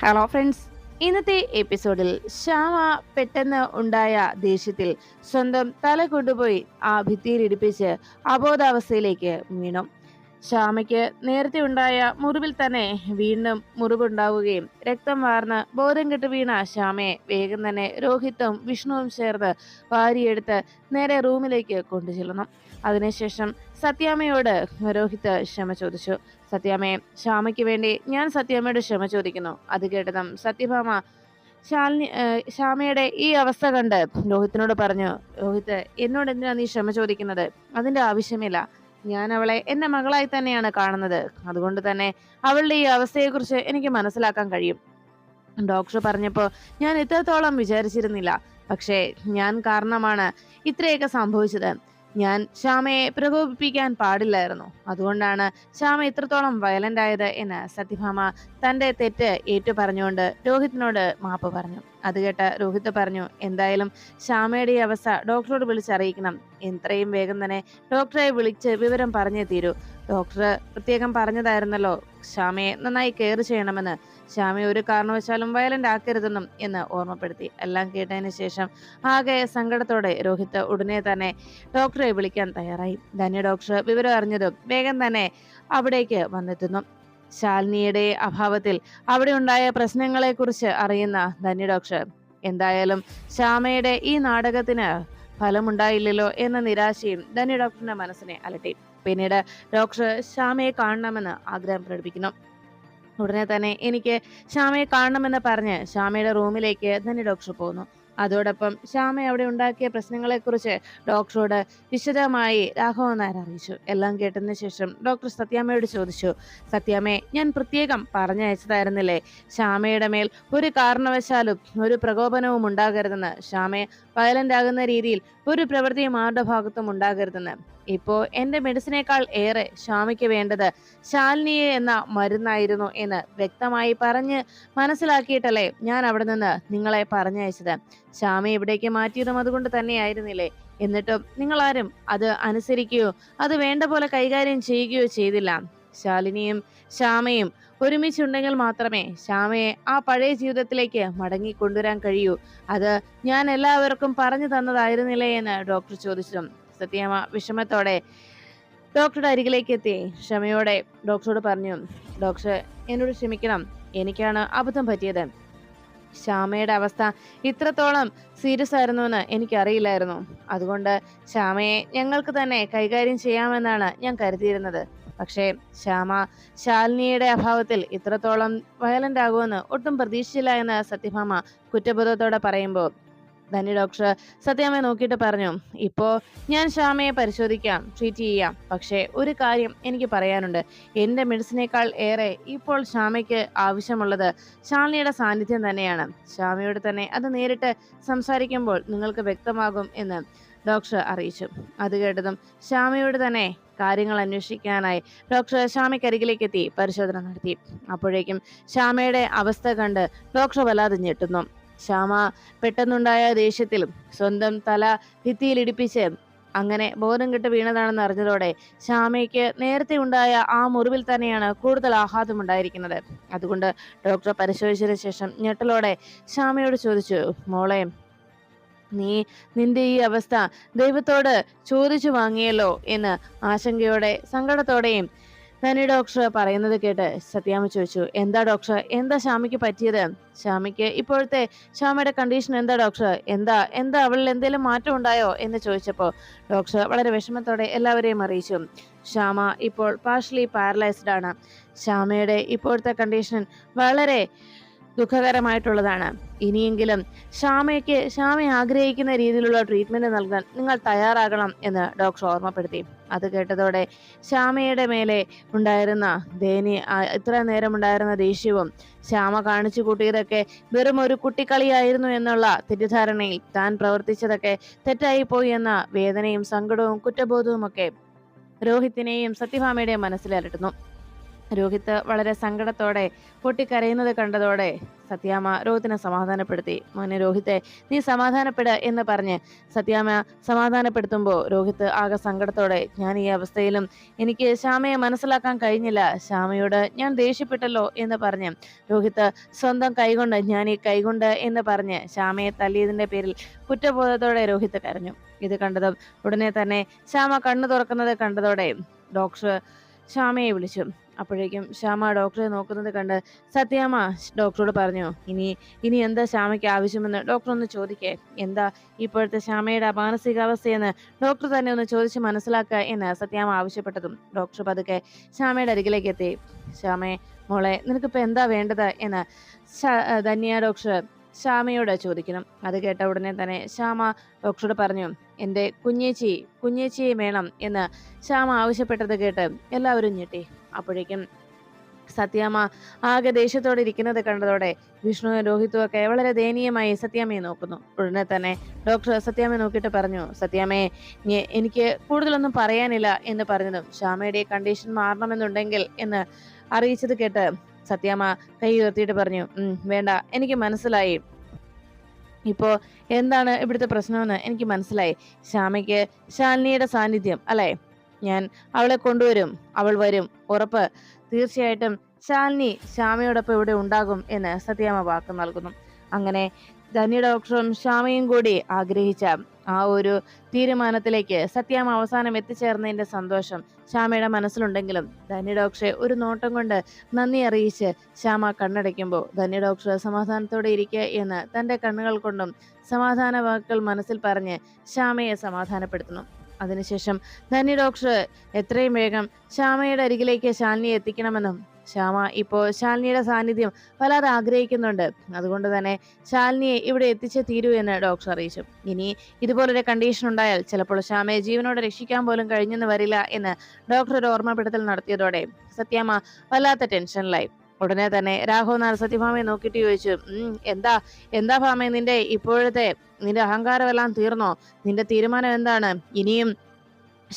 Hello friends, ഇന്നത്തെ എപ്പിസോഡിൽ ശ്യാമ പെട്ടെന്ന് ഉണ്ടായ ദേഷ്യത്തിൽ സ്വന്തം തല കൊണ്ടുപോയി ആ ഭിത്തിയിൽ ഇടിപ്പിച്ച് അബോധാവസ്ഥയിലേക്ക് വീണു. ശ്യാമയ്ക്ക് നേരത്തെ ഉണ്ടായ മുറിവിൽ തന്നെ വീണ്ടും മുറിവുണ്ടാവുകയും രക്തം വാർന്ന് ബോധം കെട്ട് വീണ ശ്യാമയെ വേഗം തന്നെ രോഹിത്തും വിഷ്ണുവും ചേർന്ന് വാരിയെടുത്ത് നേരെ റൂമിലേക്ക് കൊണ്ടുചെല്ലുന്നു. അതിനുശേഷം സത്യാമ്മയോട് രോഹിത്ത് ക്ഷമ ചോദിച്ചു. സത്യാമ്മയെ, ശ്യാമയ്ക്ക് വേണ്ടി ഞാൻ സത്യാമ്മയോട് ക്ഷമ ചോദിക്കുന്നു. അത് കേട്ടതും സത്യഭാമ ശ്യാമയുടെ ഈ അവസ്ഥ കണ്ട് രോഹിത്തിനോട് പറഞ്ഞു. രോഹിത്ത്, എന്നോട് എന്തിനാ നീ ക്ഷമ ചോദിക്കുന്നത്? അതിന്റെ ആവശ്യമില്ല. ഞാൻ അവളെ എന്റെ മകളായി തന്നെയാണ് കാണുന്നത്. അതുകൊണ്ട് തന്നെ അവളുടെ ഈ അവസ്ഥയെക്കുറിച്ച് എനിക്ക് മനസ്സിലാക്കാൻ കഴിയും. ഡോക്ടർ പറഞ്ഞപ്പോ ഞാൻ ഇത്രത്തോളം വിചാരിച്ചിരുന്നില്ല. പക്ഷേ ഞാൻ കാരണമാണ് ഇത്രയൊക്കെ സംഭവിച്ചത്. ഞാൻ ശ്യാമയെ പ്രകോപിപ്പിക്കാൻ പാടില്ലായിരുന്നു. അതുകൊണ്ടാണ് ശ്യാമ ഇത്രത്തോളം വയലന്റ് ആയത് എന്ന് സത്യഭാമ തന്റെ തെറ്റ് ഏറ്റു പറഞ്ഞുകൊണ്ട് രോഹിത്തിനോട് മാപ്പ് പറഞ്ഞു. അത് കേട്ട് രോഹിത്ത് പറഞ്ഞു, എന്തായാലും ശ്യാമയുടെ ഈ അവസ്ഥ ഡോക്ടറോട് വിളിച്ചറിയിക്കണം. എത്രയും വേഗം തന്നെ ഡോക്ടറെ വിളിച്ച് വിവരം പറഞ്ഞേ തീരൂ. ഡോക്ടർ പ്രത്യേകം പറഞ്ഞതായിരുന്നല്ലോ ശ്യാമയെ നന്നായി കെയർ ചെയ്യണമെന്ന്. ശ്യാമയെ ഒരു കാരണവശാലും വയലന്റ് ആക്കരുതെന്നും എന്ന് ഓർമ്മപ്പെടുത്തി. എല്ലാം കേട്ടതിന് ശേഷം ആകെ സങ്കടത്തോടെ രോഹിത്ത് ഉടനെ തന്നെ ഡോക്ടറെ വിളിക്കാൻ തയ്യാറായി. ധന്യ ഡോക്ടർ വിവരം അറിഞ്ഞതും വേഗം തന്നെ അവിടേക്ക് വന്നെത്തുന്നു. ശാലിനിയുടെ അഭാവത്തിൽ അവിടെ ഉണ്ടായ പ്രശ്നങ്ങളെ കുറിച്ച് അറിയുന്ന ധന്യ ഡോക്ടർ എന്തായാലും ശ്യാമയുടെ ഈ നാടകത്തിന് ഫലമുണ്ടായില്ലല്ലോ എന്ന നിരാശയും ധന്യ ഡോക്ടറിന്റെ മനസ്സിനെ അലട്ടി. പിന്നീട് ഡോക്ടർ ശ്യാമയെ കാണണമെന്ന് ആഗ്രഹം പ്രകടിപ്പിക്കുന്നു. ഉടനെ തന്നെ എനിക്ക് ശ്യാമയെ കാണണമെന്ന് പറഞ്ഞ് ശ്യാമയുടെ റൂമിലേക്ക് ധന്യ ഡോക്ടർ പോകുന്നു. അതോടൊപ്പം ശ്യാമ അവിടെ ഉണ്ടാക്കിയ പ്രശ്നങ്ങളെക്കുറിച്ച് ഡോക്ടറോട് വിശദമായി രാഘവൻ നായർ അറിയിച്ചു. എല്ലാം കേട്ടതിന് ശേഷം ഡോക്ടർ സത്യാമ്മയോട് ചോദിച്ചു, സത്യാമ്മയെ, ഞാൻ പ്രത്യേകം പറഞ്ഞയച്ചതായിരുന്നില്ലേ ശ്യാമയുടെ മേൽ ഒരു കാരണവശാലും ഒരു പ്രകോപനവും ഉണ്ടാകരുതെന്ന്, ശ്യാമയെ വയലന്റ് ആകുന്ന രീതിയിൽ ഒരു പ്രവൃത്തിയും ആരുടെ ഭാഗത്തും ഉണ്ടാകരുതെന്ന്. ഇപ്പോ എന്റെ മെഡിസിനേക്കാൾ ഏറെ ശ്യാമയ്ക്ക് വേണ്ടത് ശാലിനിയെ എന്ന മരുന്നായിരുന്നു എന്ന് വ്യക്തമായി പറഞ്ഞ് മനസ്സിലാക്കിയിട്ടല്ലേ ഞാൻ അവിടെ നിന്ന് നിങ്ങളെ പറഞ്ഞയച്ചത്. ശ്യാമയെ ഇവിടേക്ക് മാറ്റിയതും അതുകൊണ്ട് തന്നെയായിരുന്നില്ലേ? എന്നിട്ടും നിങ്ങൾ ആരും അത് അനുസരിക്കുകയോ അത് വേണ്ട പോലെ കൈകാര്യം ചെയ്യുകയോ ചെയ്തില്ല. ശാലിനിയും ശ്യാമയും ഒരുമിച്ചുണ്ടെങ്കിൽ മാത്രമേ ശ്യാമയെ ആ പഴയ ജീവിതത്തിലേക്ക് മടങ്ങി കൊണ്ടുവരാൻ കഴിയൂ. അത് ഞാൻ എല്ലാവർക്കും പറഞ്ഞു തന്നതായിരുന്നില്ലേ എന്ന് ഡോക്ടർ ചോദിച്ചു. സത്യാമ്മ വിഷമത്തോടെ ഡോക്ടറുടെ അരികിലേക്ക് എത്തി ക്ഷമയോടെ ഡോക്ടറോട് പറഞ്ഞു, ഡോക്ടർ, എന്നോട് ക്ഷമിക്കണം. എനിക്കാണ് അബദ്ധം പറ്റിയത്. ശ്യാമയുടെ അവസ്ഥ ഇത്രത്തോളം സീരിയസ് ആയിരുന്നു എന്ന് എനിക്കറിയില്ലായിരുന്നു. അതുകൊണ്ട് ശ്യാമയെ ഞങ്ങൾക്ക് തന്നെ കൈകാര്യം ചെയ്യാമെന്നാണ് ഞാൻ കരുതിയിരുന്നത്. പക്ഷേ ശ്യാമ ശാലിനിയുടെ അഭാവത്തിൽ ഇത്രത്തോളം വയലന്റ് ആകുമെന്ന് ഒട്ടും പ്രതീക്ഷിച്ചില്ല എന്ന് സത്യഭാമ കുറ്റബോധത്തോടെ പറയുമ്പോൾ ധന്യ ഡോക്ടർ സത്യാമ്മയെ നോക്കിയിട്ട് പറഞ്ഞു, ഇപ്പോ ഞാൻ ശ്യാമയെ പരിശോധിക്കാം, ട്രീറ്റ് ചെയ്യാം. പക്ഷേ ഒരു കാര്യം എനിക്ക് പറയാനുണ്ട്. എന്റെ മെഡിസിനേക്കാൾ ഏറെ ഇപ്പോൾ ശ്യാമയ്ക്ക് ആവശ്യമുള്ളത് ശാലിനിയുടെ സാന്നിധ്യം തന്നെയാണ്. ശ്യാമയോട് തന്നെ അത് നേരിട്ട് സംസാരിക്കുമ്പോൾ നിങ്ങൾക്ക് വ്യക്തമാകും എന്ന് ഡോക്ടർ അറിയിച്ചു. അത് കേട്ടതും ശ്യാമയോട് തന്നെ കാര്യങ്ങൾ അന്വേഷിക്കാനായി ഡോക്ടർ ശ്യാമയ്ക്കരികിലേക്ക് എത്തി പരിശോധന നടത്തി. അപ്പോഴേക്കും ശ്യാമയുടെ അവസ്ഥ കണ്ട് ഡോക്ടർ വല്ലാതെ ഞെട്ടുന്നു. ശ്യാമ പെട്ടെന്നുണ്ടായ ദേഷ്യത്തിൽ സ്വന്തം തല ഭിത്തിയിൽ ഇടിപ്പിച്ച് അങ്ങനെ ബോധം കെട്ട് വീണതാണെന്ന് അറിഞ്ഞതോടെ ശ്യാമയ്ക്ക് നേരത്തെ ഉണ്ടായ ആ മുറിവിൽ തന്നെയാണ് കൂടുതൽ ആഘാതം ഉണ്ടായിരിക്കുന്നത്. അതുകൊണ്ട് ഡോക്ടർ പരിശോധിച്ചതിന് ശേഷം ഞെട്ടലോടെ ശ്യാമയോട് ചോദിച്ചു, മോളെ, നീ നിന്റെ ഈ അവസ്ഥ ദൈവത്തോട് ചോദിച്ചു വാങ്ങിയല്ലോ എന്ന് ആശങ്കയോടെ സങ്കടത്തോടെയും ധന്യ ഡോക്ടർ പറയുന്നത് കേട്ട് സത്യാമ്മ ചോദിച്ചു, എന്താ ഡോക്ടർ, എന്താ ശ്യാമയ്ക്ക് പറ്റിയത്? ശ്യാമയ്ക്ക് ഇപ്പോഴത്തെ ശ്യാമയുടെ കണ്ടീഷൻ എന്താ ഡോക്ടർ? എന്താ അവളിൽ എന്തെങ്കിലും മാറ്റം ഉണ്ടായോ എന്ന് ചോദിച്ചപ്പോൾ ഡോക്ടർ വളരെ വിഷമത്തോടെ എല്ലാവരെയും അറിയിച്ചു, ശ്യാമ ഇപ്പോൾ പാർഷ്യലി പാരലൈസ്ഡ് ആണ്. ശ്യാമയുടെ ഇപ്പോഴത്തെ കണ്ടീഷൻ വളരെ ദുഃഖകരമായിട്ടുള്ളതാണ്. ഇനിയെങ്കിലും ശ്യാമ ആഗ്രഹിക്കുന്ന രീതിയിലുള്ള ട്രീറ്റ്മെന്റ് നൽകാൻ നിങ്ങൾ തയ്യാറാകണം എന്ന് ഡോക്ടർ ഓർമ്മപ്പെടുത്തി. അത് കേട്ടതോടെ ശ്യാമയുടെ മേലെ ഉണ്ടായിരുന്ന ഇത്ര നേരം ഉണ്ടായിരുന്ന ദേഷ്യവും ശ്യാമ കാണിച്ചു കൂട്ടിയതൊക്കെ വെറും ഒരു കുട്ടിക്കളിയായിരുന്നു എന്നുള്ള തെറ്റിദ്ധാരണയിൽ താൻ പ്രവർത്തിച്ചതൊക്കെ തെറ്റായി പോയി എന്ന വേദനയും സങ്കടവും കുറ്റബോധവും ഒക്കെ രോഹിത്തിനെയും സത്യഭാമയുടെയും മനസ്സിലലട്ടുന്നു. രോഹിത്ത് വളരെ സങ്കടത്തോടെ പൊട്ടിക്കരയുന്നത് കണ്ടതോടെ സത്യാമ്മ രോഹിത്തിനെ സമാധാനപ്പെടുത്തി. മോനെ രോഹിത്തെ, നീ സമാധാനപ്പെട് എന്ന് പറഞ്ഞ് സത്യാമ്മ സമാധാനപ്പെടുത്തുമ്പോൾ രോഹിത്ത് ആകെ സങ്കടത്തോടെ, ഞാൻ ഈ അവസ്ഥയിലും എനിക്ക് ശ്യാമയെ മനസ്സിലാക്കാൻ കഴിഞ്ഞില്ല, ശ്യാമയോട് ഞാൻ ദേഷ്യപ്പെട്ടല്ലോ എന്ന് പറഞ്ഞ് രോഹിത്ത് സ്വന്തം കൈകൊണ്ട്, ഞാൻ ഈ കൈകൊണ്ട് എന്ന് പറഞ്ഞ് ശ്യാമയെ തല്ലിയതിന്റെ പേരിൽ കുറ്റബോധത്തോടെ രോഹിത്ത് കരഞ്ഞു. ഇത് കണ്ടതും ഉടനെ തന്നെ ശ്യാമ കണ്ണു തുറക്കുന്നത് കണ്ടതോടെ ഡോക്ടർ ശ്യാമയെ വിളിച്ചു. അപ്പോഴേക്കും ശ്യാമ ഡോക്ടറെ നോക്കുന്നത് കണ്ട് സത്യാമ്മ ഡോക്ടറോട് പറഞ്ഞു, ഇനി എന്താ ശ്യാമയ്ക്ക് ആവശ്യമെന്ന് ഡോക്ടർ ഒന്ന് ചോദിക്കേ, എന്താ ഇപ്പോഴത്തെ ശ്യാമയുടെ മാനസികാവസ്ഥയെന്ന് ഡോക്ടർ തന്നെ ഒന്ന് ചോദിച്ച് മനസ്സിലാക്കുക എന്ന് സത്യാമ്മ ആവശ്യപ്പെട്ടതും ഡോക്ടർ പതുക്കെ ശ്യാമയുടെ അരികിലേക്ക് എത്തി. ശ്യാമേ മോളെ, നിനക്കിപ്പോ എന്താ വേണ്ടത് എന്ന് ധന്യ ഡോക്ടർ ശ്യാമയോട് ചോദിക്കണം. അത് കേട്ട ഉടനെ തന്നെ ശ്യാമ ഡോക്ടറോട് പറഞ്ഞു, എൻ്റെ കുഞ്ഞേച്ചിയെ വേണം എന്ന് ശ്യാമ ആവശ്യപ്പെട്ടത് കേട്ട് എല്ലാവരും ഞെട്ടി. അപ്പോഴേക്കും സത്യാമ്മ ആകെ ദേഷ്യത്തോടെ ഇരിക്കുന്നത് കണ്ടതോടെ വിഷ്ണുവും രോഹിത്തും ഒക്കെ വളരെ ദയനീയമായി സത്യാമ്മയെ നോക്കുന്നു. ഉടനെ തന്നെ ഡോക്ടർ സത്യാമ്മയെ നോക്കിയിട്ട് പറഞ്ഞു, സത്യാമ്മയെ, എനിക്ക് കൂടുതലൊന്നും പറയാനില്ല എന്ന് പറഞ്ഞതും ശ്യാമയുടെ കണ്ടീഷൻ മാറണമെന്നുണ്ടെങ്കിൽ എന്ന് അറിയിച്ചത് കേട്ട് സത്യാമ്മ കൈ ഉയർത്തിയിട്ട് പറഞ്ഞു, വേണ്ട, എനിക്ക് മനസ്സിലായി, ഇപ്പോ എന്താണ് ഇവിടുത്തെ പ്രശ്നമെന്ന് എനിക്ക് മനസ്സിലായി. ശ്യാമയ്ക്ക് ശാലിനിയുടെ സാന്നിധ്യം അല്ലെ, ഞാൻ അവളെ കൊണ്ടുവരും, അവൾ വരും, ഉറപ്പ്, തീർച്ചയായിട്ടും ശാലിനി ശ്യാമയോടൊപ്പം ഇവിടെ ഉണ്ടാകും എന്ന് സത്യാമ്മ വാക്ക് നൽകുന്നു. അങ്ങനെ ധന്യ ഡോക്ടറും ശ്യാമയും കൂടി ആഗ്രഹിച്ച ആ ഒരു തീരുമാനത്തിലേക്ക് സത്യാമ്മ അവസാനം എത്തിച്ചേർന്നതിന്റെ സന്തോഷം ശ്യാമയുടെ മനസ്സിലുണ്ടെങ്കിലും ധന്യ ഡോക്ടറെ ഒരു നോട്ടം കൊണ്ട് നന്ദി അറിയിച്ച് ശ്യാമ കണ്ണടയ്ക്കുമ്പോൾ ധന്യ ഡോക്ടർ സമാധാനത്തോടെ ഇരിക്കുക എന്ന് തന്റെ കണ്ണുകൾ കൊണ്ടും സമാധാന വാക്കുകൾ മനസ്സിൽ പറഞ്ഞ് ശ്യാമയെ സമാധാനപ്പെടുത്തുന്നു. അതിനുശേഷം ധന്യ ഡോക്ടർ എത്രയും വേഗം ശ്യാമയുടെ അരികിലേക്ക് ശാലിനിയെ എത്തിക്കണമെന്നും ശ്യാമ ഇപ്പോൾ ശാലിനിയുടെ സാന്നിധ്യം വല്ലാതെ ആഗ്രഹിക്കുന്നുണ്ട്, അതുകൊണ്ട് തന്നെ ശാലിനിയെ ഇവിടെ എത്തിച്ചേ തീരൂ എന്ന് ഡോക്ടർ അറിയിച്ചു. ഇനി ഇതുപോലൊരു കണ്ടീഷൻ ഉണ്ടായാൽ ചിലപ്പോൾ ശ്യാമയെ ജീവനോടെ രക്ഷിക്കാൻ പോലും കഴിഞ്ഞെന്ന് വരില്ല എന്ന് ഡോക്ടർ ഒരു ഓർമ്മപ്പെടുത്തൽ നടത്തിയതോടെ സത്യാമ്മ വല്ലാത്ത ടെൻഷനിലായി. ഉടനെ തന്നെ രാഘവൻ നായർ സത്യഭാമയെ നോക്കിയിട്ട് ചോദിച്ചു, എന്താ ഭാമേ, നിന്റെ അഹങ്കാരമെല്ലാം തീർന്നോ? നിന്റെ തീരുമാനം എന്താണ്? ഇനിയും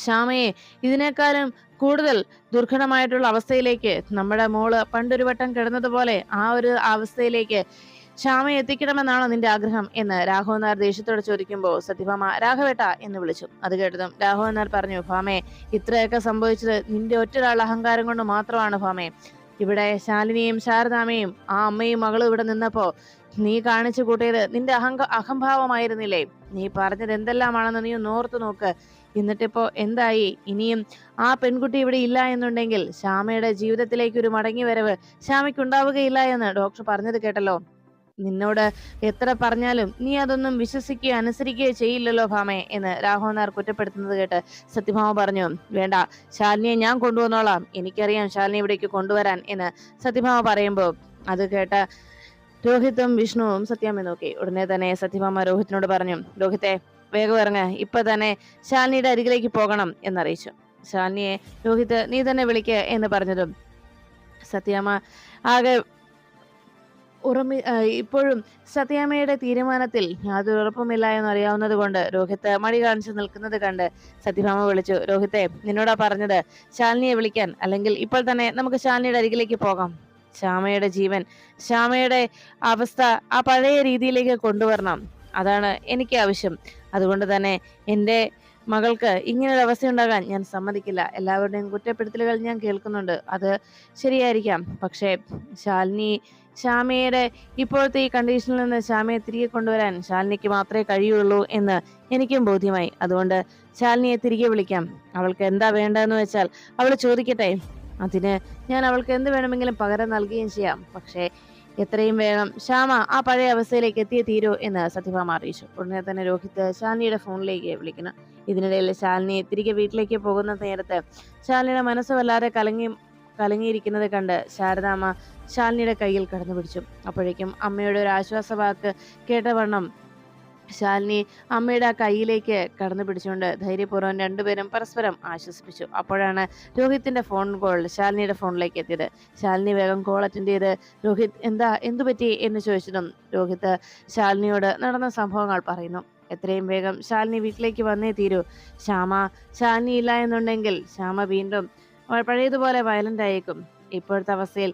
ശ്യാമയെ ഇതിനേക്കാളും കൂടുതൽ ദുർഘടമായിട്ടുള്ള അവസ്ഥയിലേക്ക്, നമ്മുടെ മോള് പണ്ടൊരു വട്ടം കിടന്നതുപോലെ ആ ഒരു അവസ്ഥയിലേക്ക് ശ്യാമയെ എത്തിക്കണമെന്നാണോ നിന്റെ ആഗ്രഹം എന്ന് രാഘവൻ നായർ ദേഷ്യത്തോടെ ചോദിക്കുമ്പോൾ സത്യഭാമ രാഘവേട്ട എന്ന് വിളിച്ചു. അത് കേട്ടതും രാഘവൻ നായർ പറഞ്ഞു, ഭാമേ, ഇത്രയൊക്കെ സംഭവിച്ചത് നിന്റെ ഒറ്റൊരാളുടെ അഹങ്കാരം കൊണ്ട് മാത്രമാണ് ഭാമേ. ഇവിടെ ശാലിനിയും ശാരദാമയും ആ അമ്മയും മകളും ഇവിടെ നിന്നപ്പോ നീ കാണിച്ചു കൂട്ടിയത് നിന്റെ അഹംഭാവമായിരുന്നില്ലേ? നീ പറഞ്ഞത് എന്തെല്ലാമാണെന്ന് നീ ഒന്ന് ഓർത്തു നോക്ക്. എന്നിട്ടിപ്പോ എന്തായി? ഇനിയും ആ പെൺകുട്ടി ഇവിടെ ഇല്ല എന്നുണ്ടെങ്കിൽ ശ്യാമയുടെ ജീവിതത്തിലേക്ക് ഒരു മടങ്ങി വരവ് ശ്യാമയ്ക്ക് ഉണ്ടാവുകയില്ല എന്ന് ഡോക്ടർ പറഞ്ഞത് കേട്ടല്ലോ. നിന്നോട് എത്ര പറഞ്ഞാലും നീ അതൊന്നും വിശ്വസിക്കുകയോ അനുസരിക്കുകയോ ചെയ്യില്ലല്ലോ ഭാമേ എന്ന് രാഘവൻ നായർ കുറ്റപ്പെടുത്തുന്നത് കേട്ട് സത്യഭാമ പറഞ്ഞു, വേണ്ട, ശാലിനിയെ ഞാൻ കൊണ്ടുവന്നോളാം, എനിക്കറിയാം ശാലിനി ഇവിടേക്ക് കൊണ്ടുവരാൻ എന്ന് സത്യഭാമ പറയുമ്പോൾ അത് കേട്ട രോഹിത്തും വിഷ്ണുവും സത്യാമ്മയെ നോക്കി. ഉടനെ തന്നെ സത്യഭാമ രോഹിത്തിനോട് പറഞ്ഞു, രോഹിത്തെ, വേഗം ഇറങ്ങ, ഇപ്പൊ തന്നെ ശാലിനിയുടെ അരികിലേക്ക് പോകണം എന്നറിയിച്ചു. ശാലിനിയെ രോഹിത്ത് നീ തന്നെ വിളിക്കുക എന്ന് പറഞ്ഞതും സത്യാമ്മ ആകെ ഇപ്പോഴും സത്യാമ്മയുടെ തീരുമാനത്തിൽ യാതൊരു ഉറപ്പുമില്ല എന്നറിയാവുന്നത് കൊണ്ട് രോഹിത്ത് മടി കാണിച്ചു നിൽക്കുന്നത് കണ്ട് സത്യഭാമ വിളിച്ചു, രോഹിത്തെ, നിന്നോടാ പറഞ്ഞത് ശാലിനിയെ വിളിക്കാൻ, അല്ലെങ്കിൽ ഇപ്പോൾ തന്നെ നമുക്ക് ശാലിനിയുടെ അരികിലേക്ക് പോകാം. ശ്യാമയുടെ ജീവൻ, ശ്യാമയുടെ അവസ്ഥ ആ പഴയ രീതിയിലേക്ക് കൊണ്ടുവരണം, അതാണ് എനിക്ക് ആവശ്യം. അതുകൊണ്ട് തന്നെ എൻ്റെ മകൾക്ക് ഇങ്ങനൊരു അവസ്ഥ ഉണ്ടാകാൻ ഞാൻ സമ്മതിക്കില്ല. എല്ലാവരുടെയും കുറ്റപ്പെടുത്തലുകൾ ഞാൻ കേൾക്കുന്നുണ്ട്, അത് ശരിയായിരിക്കാം, പക്ഷേ ശ്യാമയുടെ ഇപ്പോഴത്തെ ഈ കണ്ടീഷനിൽ നിന്ന് ശ്യാമയെ തിരികെ കൊണ്ടുവരാൻ ശാലിനിക്ക് മാത്രമേ കഴിയുള്ളൂ എന്ന് എനിക്കും ബോധ്യമായി. അതുകൊണ്ട് ശാലിനിയെ തിരികെ വിളിക്കാം. അവൾക്ക് എന്താ വേണ്ടതെന്ന് വെച്ചാൽ അവൾ ചോദിക്കട്ടെ, അതിന് ഞാൻ അവൾക്ക് എന്ത് വേണമെങ്കിലും പകരം നൽകുകയും ചെയ്യാം. പക്ഷേ എത്രയും വേഗം ശ്യാമ ആ പഴയ അവസ്ഥയിലേക്ക് എത്തിയേ തീരൂ എന്ന് സത്യഭാമ അറിയിച്ചു. ഉടനെ തന്നെ രോഹിത്ത് ശാലിനിയുടെ ഫോണിലേക്ക് വിളിക്കണം. ഇതിനിടയിൽ ശാലിനി തിരികെ വീട്ടിലേക്ക് പോകുന്ന നേരത്ത് ശാലിനിയുടെ മനസ്സ് വല്ലാതെ കലങ്ങിയിരിക്കുന്നത് കണ്ട് ശാരദാമ്മ ശാലിനിയുടെ കയ്യിൽ കടന്നു പിടിച്ചു. അപ്പോഴേക്കും അമ്മയുടെ ഒരു ആശ്വാസ വാക്ക് കേട്ടവണ്ണം ശാലിനി അമ്മയുടെ ആ കയ്യിലേക്ക് കടന്നു പിടിച്ചുകൊണ്ട് ധൈര്യപൂർവ്വം രണ്ടുപേരും പരസ്പരം ആശ്വസിപ്പിച്ചു. അപ്പോഴാണ് രോഹിത്തിന്റെ ഫോൺ കോൾ ശാലിനിയുടെ ഫോണിലേക്ക് എത്തിയത്. ശാലിനി വേഗം കോൾ അറ്റൻഡ് ചെയ്ത്, രോഹിത്, എന്തു പറ്റി എന്ന് ചോദിച്ചതും രോഹിത്ത് ശാലിനിയോട് നടന്ന സംഭവങ്ങൾ പറയുന്നു. എത്രയും വേഗം ശാലിനി വീട്ടിലേക്ക് വന്നേ തീരൂ. ശാലിനി ഇല്ല എന്നുണ്ടെങ്കിൽ ശ്യാമ വീണ്ടും പഴയതുപോലെ വയലന്റ് ആയേക്കും. ഇപ്പോഴത്തെ അവസ്ഥയിൽ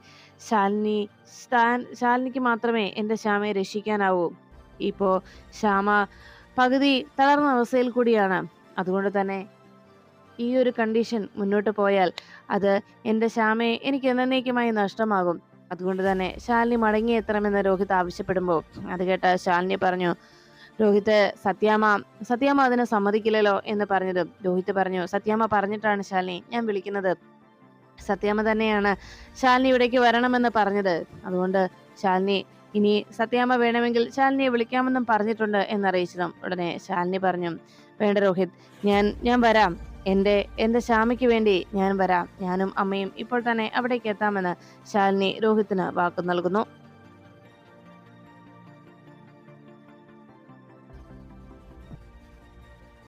ശാലിനി ശാലിനിക്ക് മാത്രമേ എൻ്റെ ശ്യാമയെ രക്ഷിക്കാനാവൂ. ഇപ്പോ ശ്യാമ പകുതി തളർന്ന അവസ്ഥയിൽ കൂടിയാണ്. അതുകൊണ്ട് തന്നെ ഈ ഒരു കണ്ടീഷൻ മുന്നോട്ട് പോയാൽ അത് എൻ്റെ ശ്യാമയെ എനിക്ക് എന്നേക്കുമായി നഷ്ടമാകും. അതുകൊണ്ട് തന്നെ ശാലിനി മടങ്ങിയെത്തണമെന്ന് രോഹിത് ആവശ്യപ്പെടുമ്പോൾ അത് കേട്ട ശാലിനി പറഞ്ഞു, രോഹിത്, സത്യാമ്മ അതിന് സമ്മതിക്കില്ലല്ലോ എന്ന് പറഞ്ഞതും രോഹിത് പറഞ്ഞു, സത്യാമ്മ പറഞ്ഞിട്ടാണ് ശാലിനി ഞാൻ വിളിക്കുന്നത്. സത്യാമ്മ തന്നെയാണ് ശാലിനി ഇവിടേക്ക് വരണമെന്ന് പറഞ്ഞത്. അതുകൊണ്ട് ശാലിനി ഇനി സത്യാമ്മ വേണമെങ്കിൽ ശാലിനിയെ വിളിക്കാമെന്നും പറഞ്ഞിട്ടുണ്ട് എന്നറിയിച്ചതും ഉടനെ ശാലിനി പറഞ്ഞു, വേണ്ട രോഹിത്, ഞാൻ വരാം. എന്റെ ശ്യാമയ്ക്ക് വേണ്ടി ഞാൻ വരാം. ഞാനും അമ്മയും ഇപ്പോൾ തന്നെ അവിടേക്ക് എത്താമെന്ന് ശാലിനി രോഹിത്തിന് വാക്കു നൽകുന്നു.